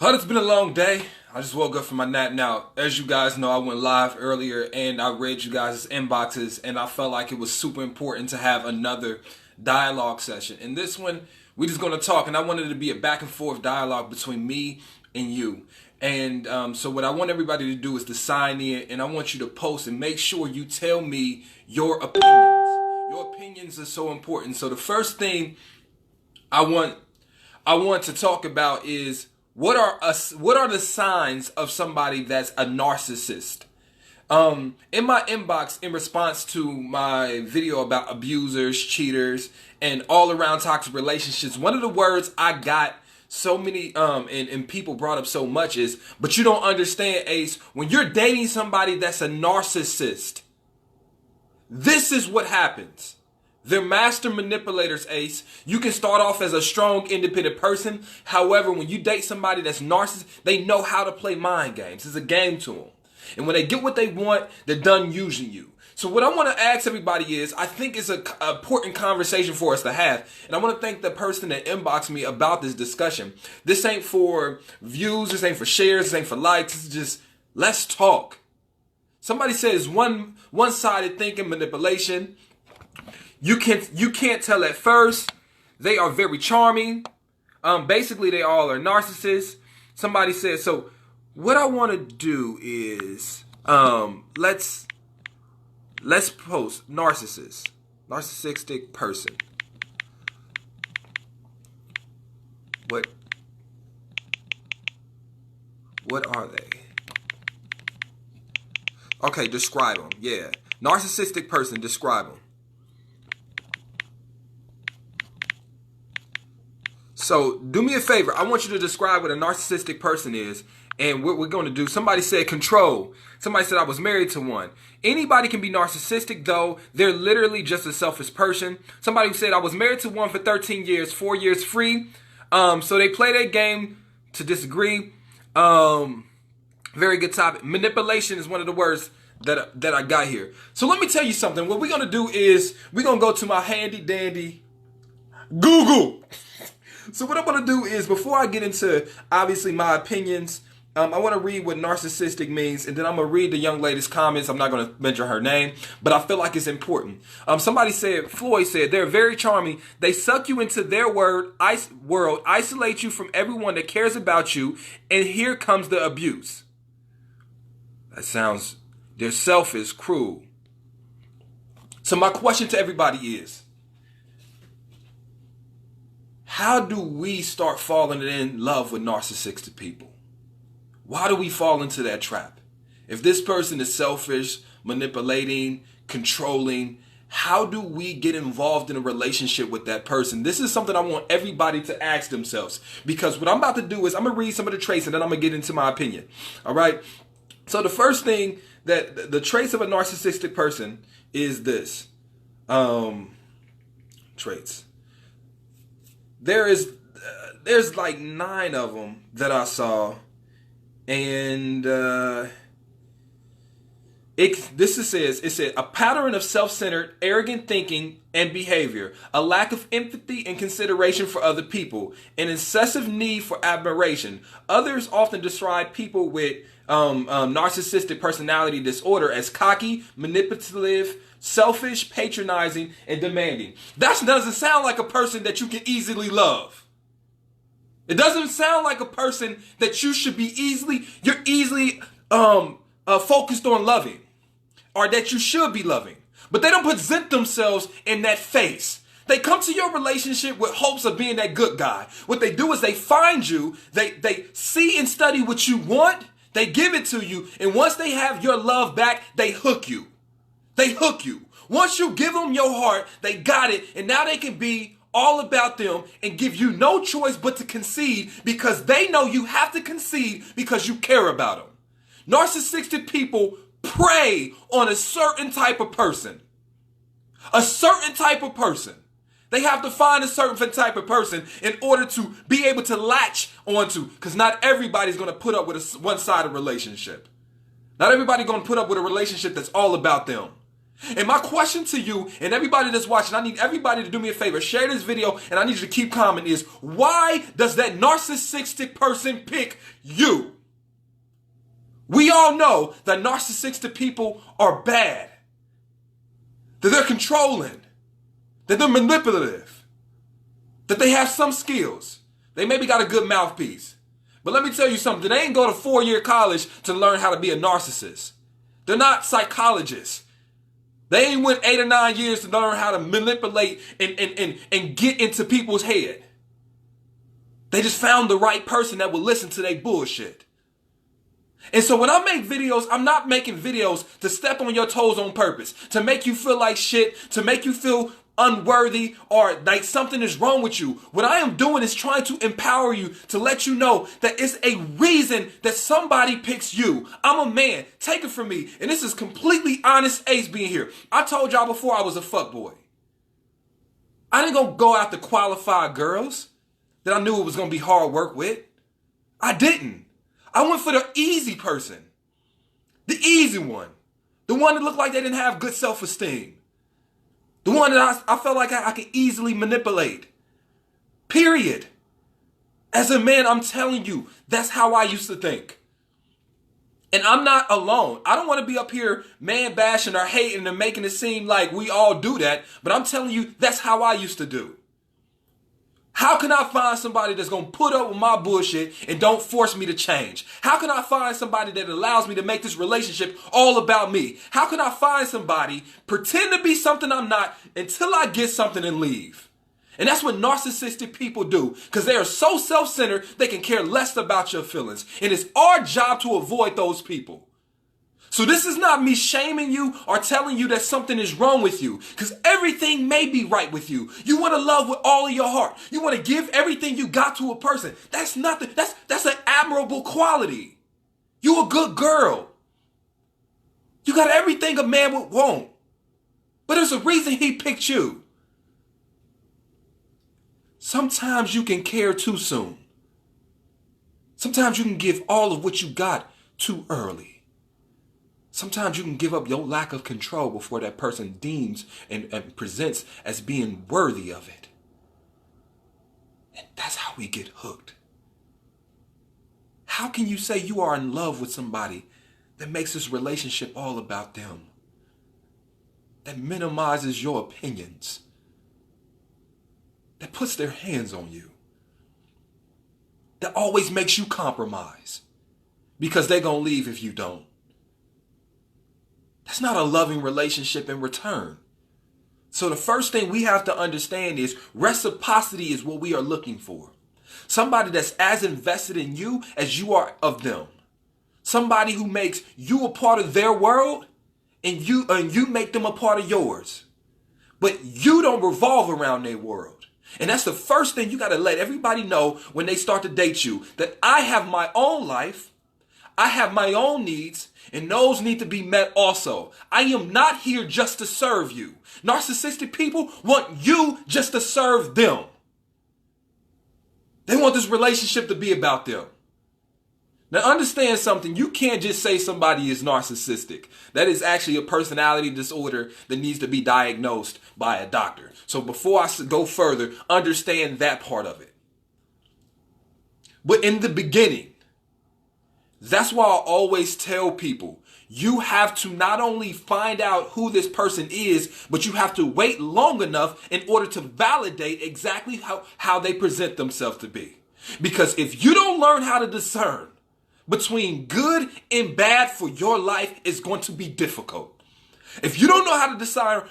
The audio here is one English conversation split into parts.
It's been a long day. I just woke up from my nap. Now, as you guys know, I went live earlier and I read you guys' inboxes, and I felt like it was super important to have another dialogue session. In this one, we're just going to talk, and I wanted it to be a back and forth dialogue between me and you. And so what I want everybody to do is to sign in, and I want you to post and make sure you tell me your opinions. Your opinions are so important. So the first thing I want to talk about is what are the signs of somebody that's a narcissist? In my inbox, in response to my video about abusers, cheaters, and all around toxic relationships, one of the words I got so many and people brought up so much is, but you don't understand, Ace, when you're dating somebody that's a narcissist, this is what happens. They're master manipulators, Ace. You can start off as a strong, independent person. However, when you date somebody that's narcissist, they know how to play mind games. It's a game to them. And when they get what they want, they're done using you. So what I want to ask everybody is, I think it's an important conversation for us to have. And I want to thank the person that inboxed me about this discussion. This ain't for views. This ain't for shares. This ain't for likes. It's just, let's talk. Somebody says one-sided thinking, manipulation. You can't tell at first. They are very charming. Basically, they all are narcissists. Somebody says, so what I want to do is let's post narcissistic person. What are they? Okay, describe them. Yeah, narcissistic person. Describe them. So do me a favor. I want you to describe what a narcissistic person is. And what we're going to do, somebody said control. Somebody said I was married to one. Anybody can be narcissistic, though. They're literally just a selfish person. Somebody who said I was married to one for 13 years, 4 years free. So they play their game to disagree. Very good topic. Manipulation is one of the words that I got here. So let me tell you something. What we're going to do is we're going to go to my handy dandy Google. So what I'm going to do is, before I get into, obviously, my opinions, I want to read what narcissistic means, and then I'm going to read the young lady's comments. I'm not going to mention her name, but I feel like it's important. Floyd said, they're very charming. They suck you into their world, isolate you from everyone that cares about you, and here comes the abuse. They're selfish, cruel. So my question to everybody is, how do we start falling in love with narcissistic people? Why do we fall into that trap? If this person is selfish, manipulating, controlling, how do we get involved in a relationship with that person? This is something I want everybody to ask themselves, because what I'm about to do is I'm going to read some of the traits and then I'm going to get into my opinion. All right. So the first thing, that the traits of a narcissistic person is this. Traits. There's like 9 of them that I saw, and it said a pattern of self-centered, arrogant thinking and behavior, a lack of empathy and consideration for other people, an excessive need for admiration. Others often describe people with narcissistic personality disorder as cocky, manipulative, selfish, patronizing, and demanding. That doesn't sound like a person that you can easily love. It doesn't sound like a person that you're easily focused on loving, or that you should be loving. But they don't present themselves in that face. They come to your relationship with hopes of being that good guy. What they do is they find you, they see and study what you want, they give it to you, and once they have your love back, they hook you. They hook you. Once you give them your heart, they got it, and now they can be all about them and give you no choice but to concede, because they know you have to concede because you care about them. Narcissistic people prey on a certain type of person. A certain type of person. They have to find a certain type of person in order to be able to latch onto, because not everybody's going to put up with a one-sided relationship. Not everybody's going to put up with a relationship that's all about them. And my question to you and everybody that's watching, I need everybody to do me a favor. Share this video and I need you to keep commenting is, why does that narcissistic person pick you? We all know that narcissistic people are bad. That they're controlling. That they're manipulative. That they have some skills. They maybe got a good mouthpiece. But let me tell you something. They ain't go to 4-year college to learn how to be a narcissist. They're not psychologists. They ain't went 8 or 9 years to learn how to manipulate and get into people's head. They just found the right person that would listen to their bullshit. And so when I make videos, I'm not making videos to step on your toes on purpose, to make you feel like shit, to make you feel unworthy or like something is wrong with you. What I am doing is trying to empower you, to let you know that it's a reason that somebody picks you. I'm a man. Take it from me. And this is completely honest Ace being here. I told y'all before I was a fuckboy. I didn't go out to qualify girls that I knew it was going to be hard work with. I didn't. I went for the easy person. The easy one. The one that looked like they didn't have good self-esteem. The one that I felt like I could easily manipulate. Period. As a man, I'm telling you, that's how I used to think. And I'm not alone. I don't want to be up here man bashing or hating and making it seem like we all do that. But I'm telling you, that's how I used to do. How can I find somebody that's going to put up with my bullshit and don't force me to change? How can I find somebody that allows me to make this relationship all about me? How can I find somebody, pretend to be something I'm not until I get something and leave? And that's what narcissistic people do, because they are so self-centered they can care less about your feelings. And it's our job to avoid those people. So this is not me shaming you or telling you that something is wrong with you, because everything may be right with you. You want to love with all of your heart. You want to give everything you got to a person. That's nothing. That's an admirable quality. You a good girl. You got everything a man would want. But there's a reason he picked you. Sometimes you can care too soon. Sometimes you can give all of what you got too early. Sometimes you can give up your lack of control before that person deems and presents as being worthy of it. And that's how we get hooked. How can you say you are in love with somebody that makes this relationship all about them? That minimizes your opinions. That puts their hands on you. That always makes you compromise. Because they're going to leave if you don't. That's not a loving relationship in return. So the first thing we have to understand is reciprocity is what we are looking for. Somebody that's as invested in you as you are of them. Somebody who makes you a part of their world and you make them a part of yours. But you don't revolve around their world. And that's the first thing you got to let everybody know when they start to date you. That I have my own life. I have my own needs, and those need to be met also. I am not here just to serve you. Narcissistic people want you just to serve them. They want this relationship to be about them. Now understand something. You can't just say somebody is narcissistic. That is actually a personality disorder that needs to be diagnosed by a doctor. So before I go further, understand that part of it. But in the beginning, that's why I always tell people, you have to not only find out who this person is, but you have to wait long enough in order to validate exactly how they present themselves to be. Because if you don't learn how to discern between good and bad for your life, it's going to be difficult. If you don't know how to discern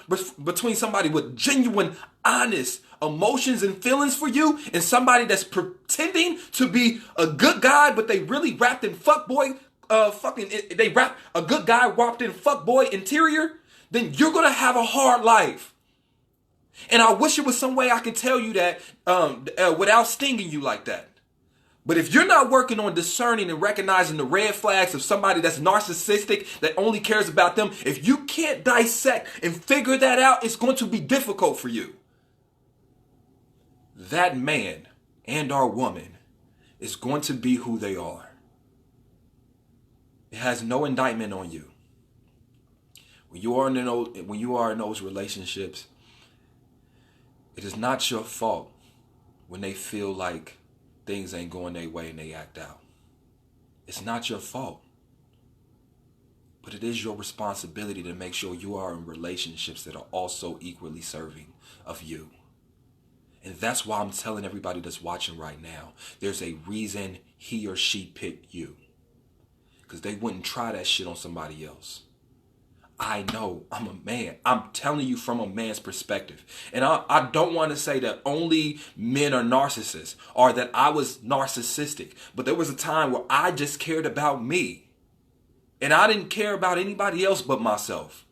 between somebody with genuine, honest emotions and feelings for you and somebody that's pretending to be a good guy, but they really wrapped in fuckboy, they wrap a good guy wrapped in fuckboy interior, then you're going to have a hard life. And I wish it was some way I can tell you that without stinging you like that. But if you're not working on discerning and recognizing the red flags of somebody that's narcissistic, that only cares about them, if you can't dissect and figure that out, it's going to be difficult for you. That man and our woman is going to be who they are. It has no indictment on you. When you are in those relationships, it is not your fault when they feel like things ain't going their way and they act out. It's not your fault. But it is your responsibility to make sure you are in relationships that are also equally serving of you. And that's why I'm telling everybody that's watching right now, there's a reason he or she picked you. Because they wouldn't try that shit on somebody else. I know, I'm a man. I'm telling you from a man's perspective. And I don't want to say that only men are narcissists or that I was narcissistic. But there was a time where I just cared about me. And I didn't care about anybody else but myself.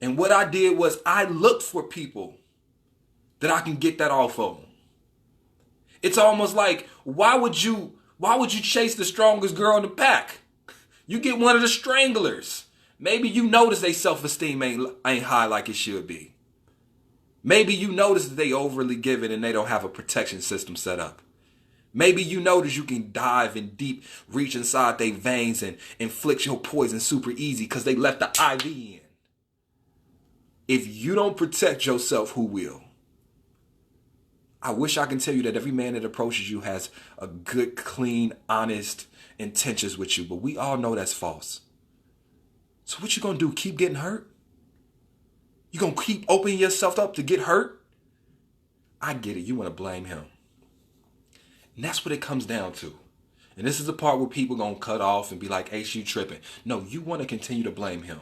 And what I did was I looked for people that I can get that off of. It's almost like, why would you chase the strongest girl in the pack? You get one of the stranglers. Maybe you notice their self-esteem ain't high like it should be. Maybe you notice that they overly giving and they don't have a protection system set up. Maybe you notice you can dive in deep, reach inside their veins and inflict your poison super easy because they left the IV in. If you don't protect yourself, who will? I wish I can tell you that every man that approaches you has a good, clean, honest intentions with you, but we all know that's false. So what you gonna do? Keep getting hurt? You gonna keep opening yourself up to get hurt? I get it. You want to blame him. And that's what it comes down to. And this is the part where people gonna cut off and be like, hey, you tripping. No, you want to continue to blame him.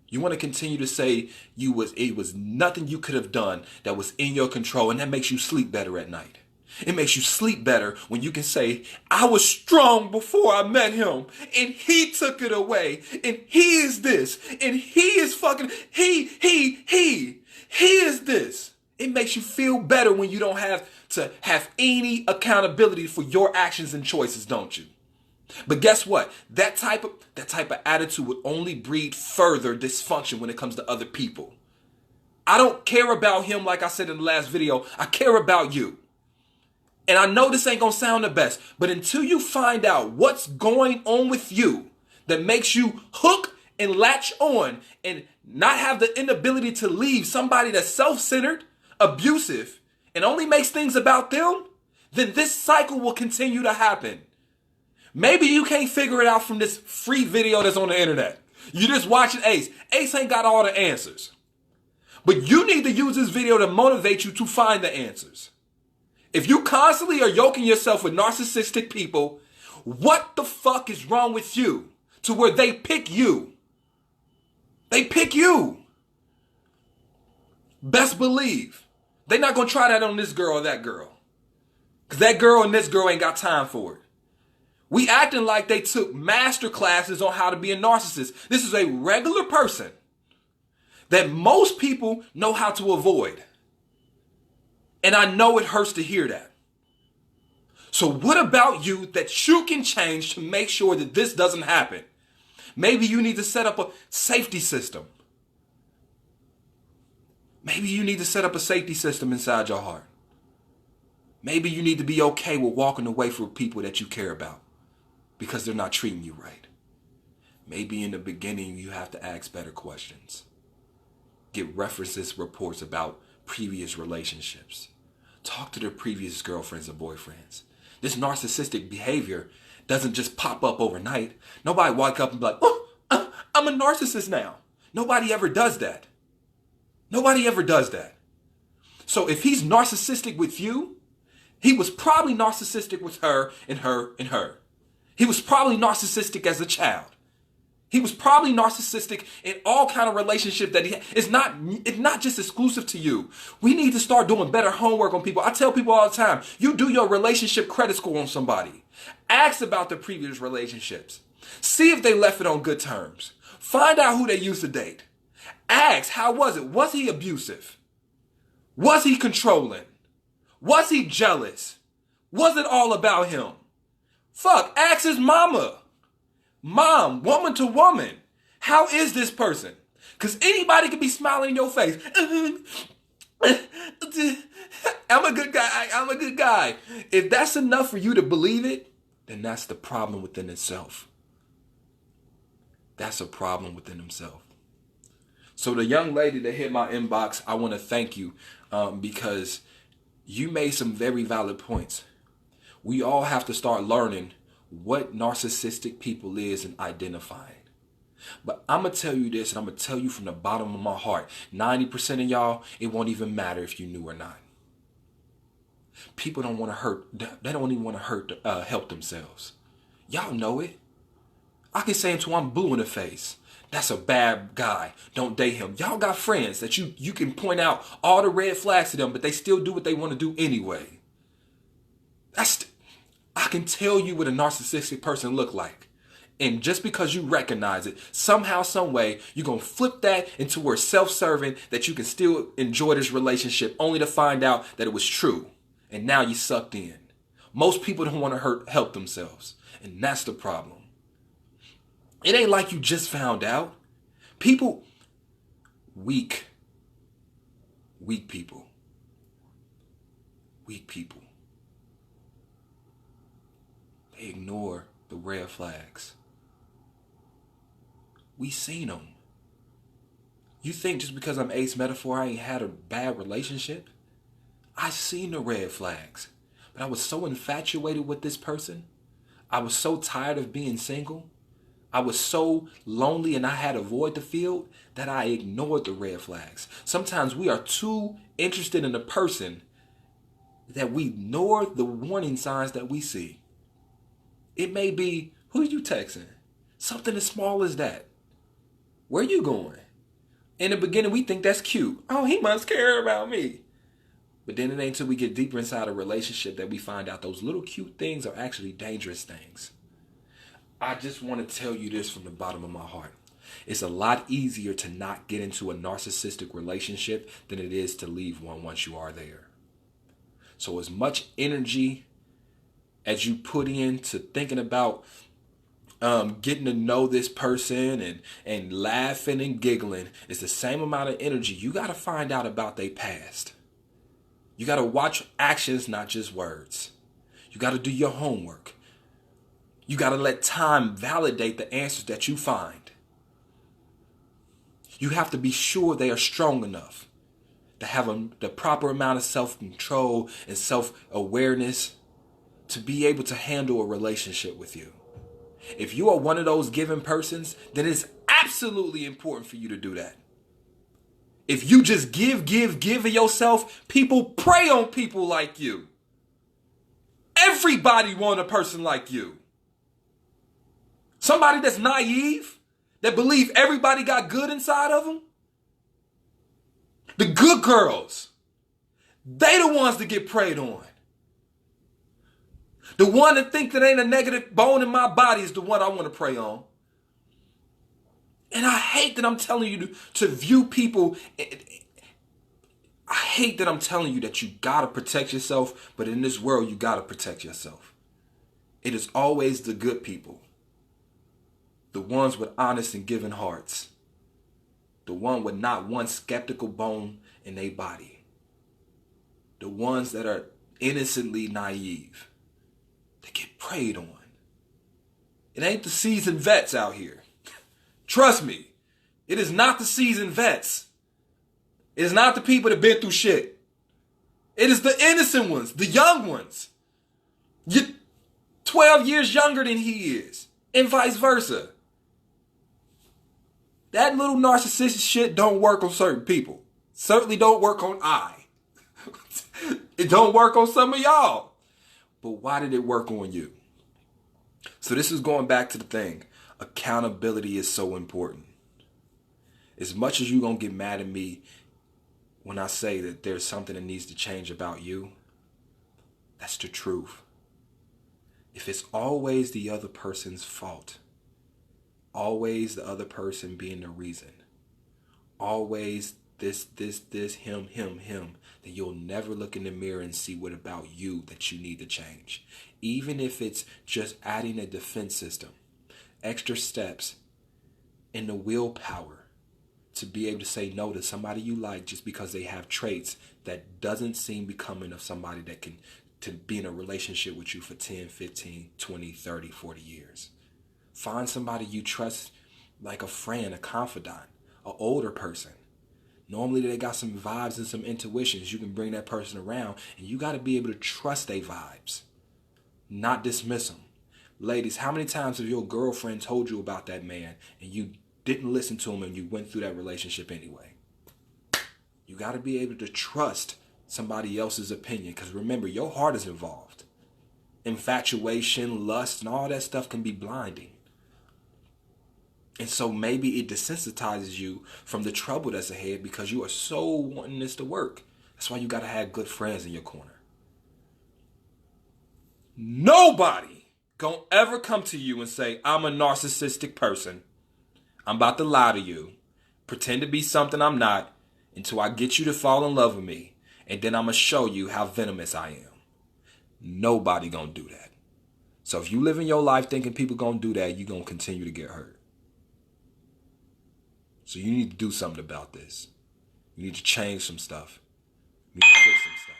You want to continue to say it was nothing you could have done that was in your control, and that makes you sleep better at night. It makes you sleep better when you can say, I was strong before I met him, and he took it away, and he is this, and he is fucking, he is this. It makes you feel better when you don't have to have any accountability for your actions and choices, don't you? But guess what? That type of attitude would only breed further dysfunction when it comes to other people. I don't care about him like I said in the last video. I care about you. And I know this ain't gonna sound the best, but until you find out what's going on with you that makes you hook and latch on and not have the inability to leave somebody that's self-centered, abusive, and only makes things about them, then this cycle will continue to happen. Maybe you can't figure it out from this free video that's on the internet. You're just watching Ace. Ace ain't got all the answers. But you need to use this video to motivate you to find the answers. If you constantly are yoking yourself with narcissistic people, what the fuck is wrong with you to where they pick you? They pick you. Best believe. They're not going to try that on this girl or that girl. Because that girl and this girl ain't got time for it. We acting like they took master classes on how to be a narcissist. This is a regular person that most people know how to avoid. And I know it hurts to hear that. So what about you that you can change to make sure that this doesn't happen? Maybe you need to set up a safety system. Maybe you need to set up a safety system inside your heart. Maybe you need to be okay with walking away from people that you care about because they're not treating you right. Maybe in the beginning you have to ask better questions. Get references, reports about previous relationships. Talk to their previous girlfriends or boyfriends. This narcissistic behavior doesn't just pop up overnight. Nobody wake up and be like, oh, I'm a narcissist now. Nobody ever does that. Nobody ever does that. So if he's narcissistic with you, he was probably narcissistic with her and her and her. He was probably narcissistic as a child. He was probably narcissistic in all kind of relationship that he had. It's not just exclusive to you. We need to start doing better homework on people. I tell people all the time, you do your relationship credit score on somebody. Ask about their previous relationships. See if they left it on good terms. Find out who they used to date. Ask, how was it? Was he abusive? Was he controlling? Was he jealous? Was it all about him? Fuck, ask his mama. Mom, woman to woman, how is this person? Because anybody could be smiling in your face. I'm a good guy. I'm a good guy. If that's enough for you to believe it, then that's the problem within itself. that's a problem within themselves. So the young lady that hit my inbox, I want to thank you because you made some very valid points. We all have to start learning what narcissistic people is and identifying. But I'm going to tell you this, and I'm going to tell you from the bottom of my heart. 90% of y'all, it won't even matter if you knew or not. People don't want to hurt. They don't even want to help themselves. Y'all know it. I can say until I'm blue in the face, that's a bad guy. Don't date him. Y'all got friends that you can point out all the red flags to them, but they still do what they want to do anyway. I can tell you what a narcissistic person look like. And just because you recognize it, somehow, some way, you're going to flip that into where self-serving, that you can still enjoy this relationship only to find out that it was true. And now you sucked in. Most people don't want to help themselves. And that's the problem. It ain't like you just found out. People, weak people. Weak people. They ignore the red flags. We seen them. You think just because I'm Ace Metaphor I ain't had a bad relationship? I seen the red flags. But I was so infatuated with this person. I was so tired of being single. I was so lonely and I had a void to fill that I ignored the red flags. Sometimes we are too interested in a person that we ignore the warning signs that we see. It may be, who are you texting? Something as small as that. Where you going? In the beginning, we think that's cute. Oh, he must care about me. But then it ain't until we get deeper inside a relationship that we find out those little cute things are actually dangerous things. I just want to tell you this from the bottom of my heart. It's a lot easier to not get into a narcissistic relationship than it is to leave one once you are there. So as much energy as you put into thinking about getting to know this person and laughing and giggling, it's the same amount of energy you got to find out about their past. You got to watch actions, not just words. You got to do your homework. You got to let time validate the answers that you find. You have to be sure they are strong enough to have the proper amount of self-control and self-awareness to be able to handle a relationship with you. If you are one of those giving persons, then it's absolutely important for you to do that. If you just give of yourself, people prey on people like you. Everybody want a person like you. Somebody that's naive, that believe everybody got good inside of them. The good girls, they the ones that get preyed on. The one that think that ain't a negative bone in my body is the one I want to prey on. And I hate that I'm telling you to view people. I hate that I'm telling you that you got to protect yourself, but in this world, you got to protect yourself. It is always the good people. The ones with honest and giving hearts. The one with not one skeptical bone in their body. The ones that are innocently naive. They get preyed on. It ain't the seasoned vets out here. Trust me. It is not the seasoned vets. It is not the people that been through shit. It is the innocent ones, the young ones. You're 12 years younger than he is. And vice versa. That little narcissistic shit don't work on certain people. Certainly don't work on I. It don't work on some of y'all. But why did it work on you? So this is going back to the thing. Accountability is so important. As much as you're going to get mad at me when I say that there's something that needs to change about you, that's the truth. If it's always the other person's fault, always the other person being the reason, always this, him, then you'll never look in the mirror and see what about you that you need to change. Even if it's just adding a defense system, extra steps, and the willpower to be able to say no to somebody you like just because they have traits that doesn't seem becoming of somebody that can to be in a relationship with you for 10, 15, 20, 30, 40 years. Find somebody you trust like a friend, a confidant, an older person. Normally they got some vibes and some intuitions. You can bring that person around, and you got to be able to trust their vibes, not dismiss them. Ladies, how many times have your girlfriend told you about that man and you didn't listen to him and you went through that relationship anyway? You got to be able to trust somebody else's opinion, because remember, your heart is involved. Infatuation, lust, and all that stuff can be blinding. And so maybe it desensitizes you from the trouble that's ahead because you are so wanting this to work. That's why you got to have good friends in your corner. Nobody gonna ever come to you and say, I'm a narcissistic person. I'm about to lie to you, pretend to be something I'm not, until I get you to fall in love with me. And then I'm going to show you how venomous I am. Nobody gonna do that. So if you live in your life thinking people gonna do that, you're gonna continue to get hurt. So you need to do something about this. You need to change some stuff. You need to fix some stuff.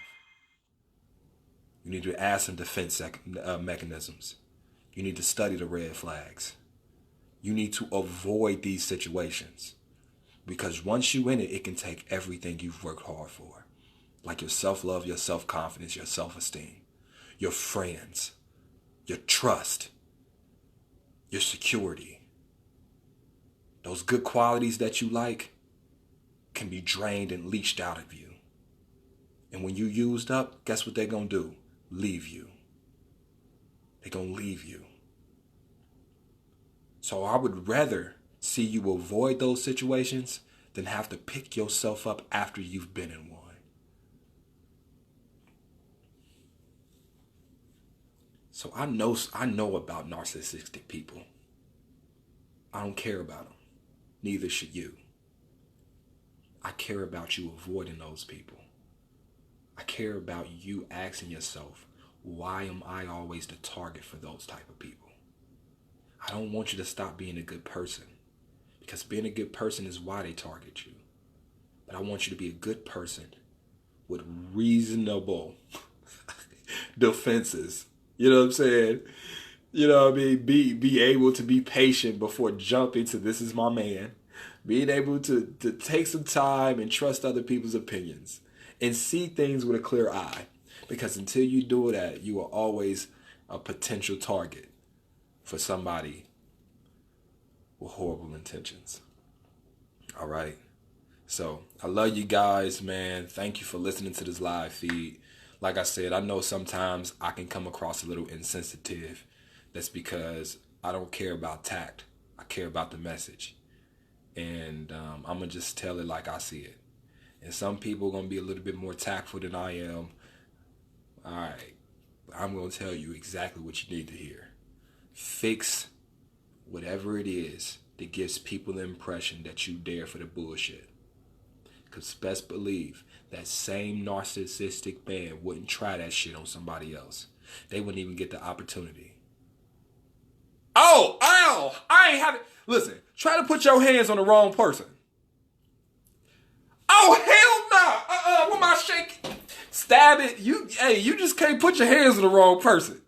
You need to add some defense mechanisms. You need to study the red flags. You need to avoid these situations. Because once you're in it, it can take everything you've worked hard for. Like your self-love, your self-confidence, your self-esteem, your friends, your trust, your security. Those good qualities that you like can be drained and leached out of you. And when you used up, guess what they're going to do? Leave you. They're going to leave you. So I would rather see you avoid those situations than have to pick yourself up after you've been in one. So I know about narcissistic people. I don't care about them. Neither should you. I care about you avoiding those people. I care about you asking yourself, why am I always the target for those type of people? I don't want you to stop being a good person, because being a good person is why they target you. But I want you to be a good person with reasonable defenses. You know what I'm saying? You know what I mean? Be able to be patient before jumping to this is my man. Being able to take some time and trust other people's opinions and see things with a clear eye. Because until you do that, you are always a potential target for somebody with horrible intentions. All right? So I love you guys, man. Thank you for listening to this live feed. Like I said, I know sometimes I can come across a little insensitive. That's because I don't care about tact. I care about the message. And I'm going to just tell it like I see it. And some people are going to be a little bit more tactful than I am. All right. But I'm going to tell you exactly what you need to hear. Fix whatever it is that gives people the impression that you there for the bullshit. Because best believe that same narcissistic man wouldn't try that shit on somebody else. They wouldn't even get the opportunity. Oh, ow! I ain't having... Listen, try to put your hands on the wrong person. Oh, hell no! With my shake, stab it. You just can't put your hands on the wrong person.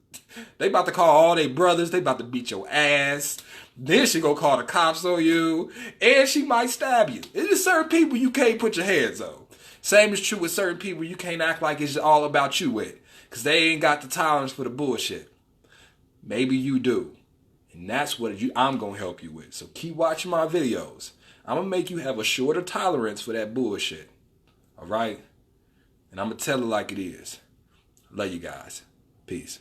They about to call all their brothers. They about to beat your ass. Then she gonna call the cops on you. And she might stab you. There's certain people you can't put your hands on. Same is true with certain people you can't act like it's all about you with. Because they ain't got the tolerance for the bullshit. Maybe you do. And that's what I'm going to help you with. So keep watching my videos. I'm going to make you have a shorter tolerance for that bullshit. All right? And I'm going to tell it like it is. Love you guys. Peace.